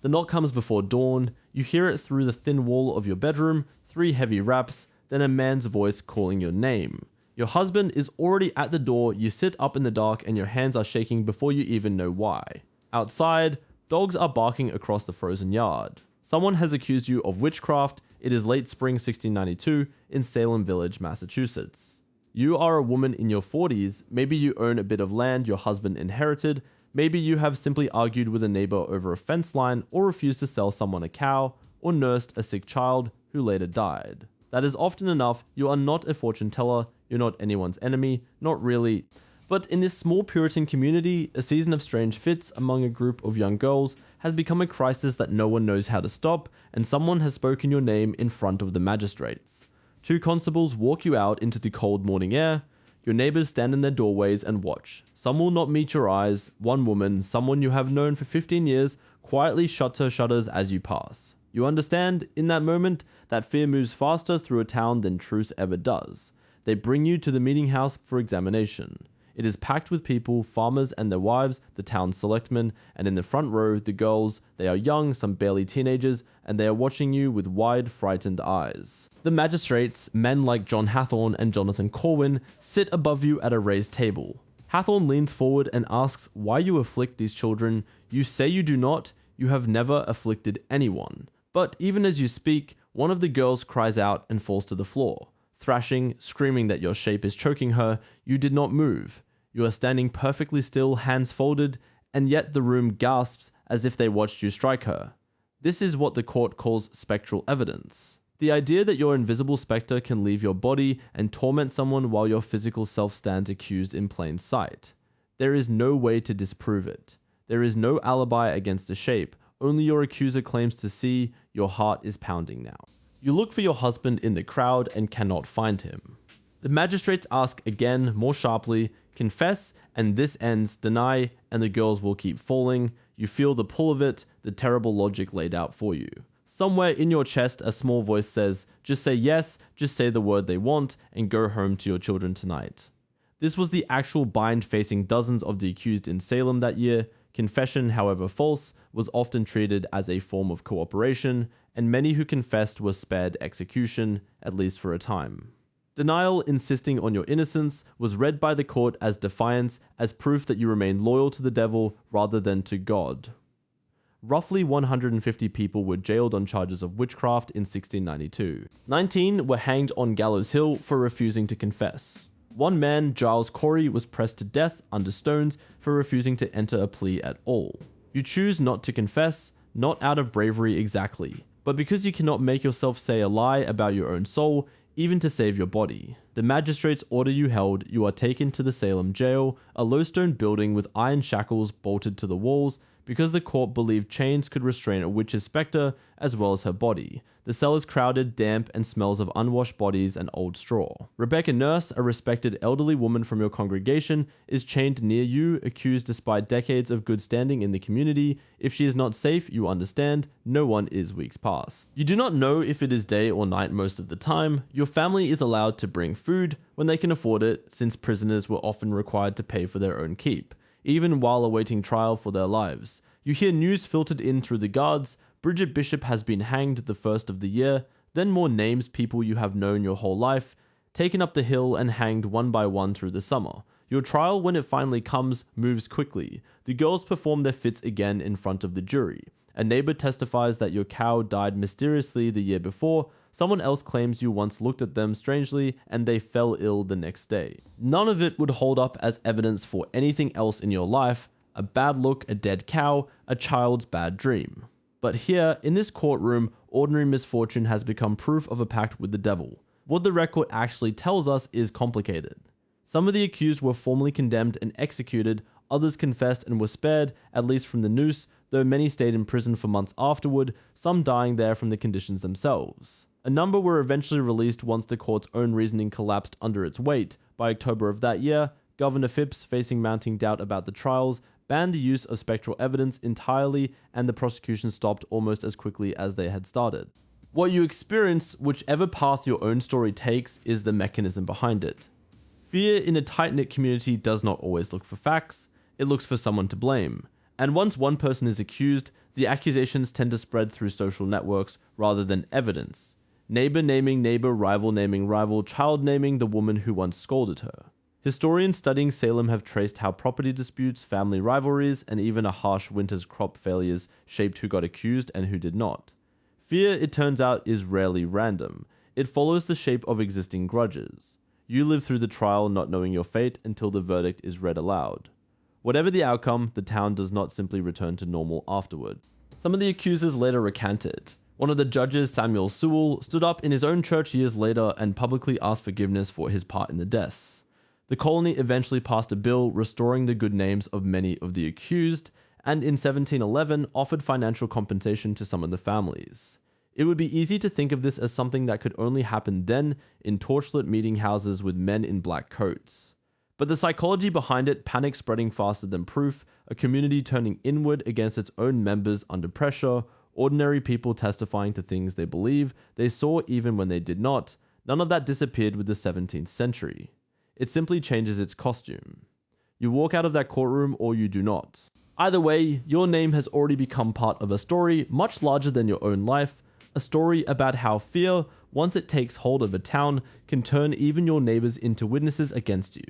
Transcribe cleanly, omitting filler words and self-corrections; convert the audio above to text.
The knock comes before dawn, you hear it through the thin wall of your bedroom, 3 heavy raps, then a man's voice calling your name. Your husband is already at the door, you sit up in the dark and your hands are shaking before you even know why. Outside, dogs are barking across the frozen yard. Someone has accused you of witchcraft. It is late spring 1692 in Salem Village, Massachusetts. You are a woman in your 40s, maybe you own a bit of land your husband inherited, maybe you have simply argued with a neighbor over a fence line or refused to sell someone a cow, or nursed a sick child who later died. That is often enough. You are not a fortune teller, you're not anyone's enemy, not really. But in this small Puritan community, a season of strange fits among a group of young girls has become a crisis that no one knows how to stop, and someone has spoken your name in front of the magistrates. 2 constables walk you out into the cold morning air. Your neighbors stand in their doorways and watch. Some will not meet your eyes. One woman, someone you have known for 15 years, quietly shuts her shutters as you pass. You understand, in that moment, that fear moves faster through a town than truth ever does. They bring you to the meeting house for examination. It is packed with people, farmers and their wives, the town's selectmen, and in the front row, the girls. They are young, some barely teenagers, and they are watching you with wide, frightened eyes. The magistrates, men like John Hathorne and Jonathan Corwin, sit above you at a raised table. Hathorne leans forward and asks why you afflict these children. You say you do not. You have never afflicted anyone. But even as you speak, one of the girls cries out and falls to the floor. Thrashing, screaming that your shape is choking her, you did not move. You are standing perfectly still, hands folded, and yet the room gasps as if they watched you strike her. This is what the court calls spectral evidence. The idea that your invisible spectre can leave your body and torment someone while your physical self stands accused in plain sight. There is no way to disprove it. There is no alibi against a shape. Only your accuser claims to see. Your heart is pounding now. You look for your husband in the crowd and cannot find him. The magistrates ask again, more sharply, confess, and this ends, deny, and the girls will keep falling. You feel the pull of it, the terrible logic laid out for you. Somewhere in your chest, a small voice says, just say yes, just say the word they want, and go home to your children tonight. This was the actual bind facing dozens of the accused in Salem that year. Confession, however false, was often treated as a form of cooperation, and many who confessed were spared execution, at least for a time. Denial, insisting on your innocence, was read by the court as defiance, as proof that you remained loyal to the devil rather than to God. Roughly 150 people were jailed on charges of witchcraft in 1692. 19 were hanged on Gallows Hill for refusing to confess. One man, Giles Corey, was pressed to death under stones for refusing to enter a plea at all. You choose not to confess, not out of bravery exactly, but because you cannot make yourself say a lie about your own soul, even to save your body. The magistrates order you held. You are taken to the Salem jail, a low stone building with iron shackles bolted to the walls, because the court believed chains could restrain a witch's spectre as well as her body. The cell is crowded, damp, and smells of unwashed bodies and old straw. Rebecca Nurse, a respected elderly woman from your congregation, is chained near you, accused despite decades of good standing in the community. If she is not safe, you understand, no one is weeks past. You do not know if it is day or night most of the time. Your family is allowed to bring food when they can afford it, since prisoners were often required to pay for their own keep, even while awaiting trial for their lives. You hear news filtered in through the guards. Bridget Bishop has been hanged the first of the year, then more names, people you have known your whole life, taken up the hill and hanged one by one through the summer. Your trial, when it finally comes, moves quickly. The girls perform their fits again in front of the jury. A neighbor testifies that your cow died mysteriously the year before. Someone else claims you once looked at them strangely and they fell ill the next day. None of it would hold up as evidence for anything else in your life. A bad look, a dead cow, a child's bad dream. But here, in this courtroom, ordinary misfortune has become proof of a pact with the devil. What the record actually tells us is complicated. Some of the accused were formally condemned and executed, others confessed and were spared, at least from the noose, though many stayed in prison for months afterward, some dying there from the conditions themselves. A number were eventually released once the court's own reasoning collapsed under its weight. By October of that year, Governor Phipps, facing mounting doubt about the trials, banned the use of spectral evidence entirely, and the prosecution stopped almost as quickly as they had started. What you experience, whichever path your own story takes, is the mechanism behind it. Fear in a tight-knit community does not always look for facts, it looks for someone to blame. And once one person is accused, The accusations tend to spread through social networks rather than evidence. Neighbor naming neighbor, rival naming rival, child naming the woman who once scolded her. Historians studying Salem have traced how property disputes, family rivalries, and even a harsh winter's crop failures shaped who got accused and who did not. Fear, it turns out, is rarely random. It follows the shape of existing grudges. You live through the trial not knowing your fate until the verdict is read aloud. Whatever the outcome, the town does not simply return to normal afterward. Some of the accusers later recanted. One of the judges, Samuel Sewell, stood up in his own church years later and publicly asked forgiveness for his part in the deaths. The colony eventually passed a bill restoring the good names of many of the accused, and in 1711 offered financial compensation to some of the families. It would be easy to think of this as something that could only happen then in torchlit meeting houses with men in black coats. But the psychology behind it, panic spreading faster than proof, a community turning inward against its own members under pressure, ordinary people testifying to things they believe they saw even when they did not, none of that disappeared with the 17th century. It simply changes its costume. You walk out of that courtroom or you do not. Either way, your name has already become part of a story much larger than your own life, a story about how fear, once it takes hold of a town, can turn even your neighbors into witnesses against you.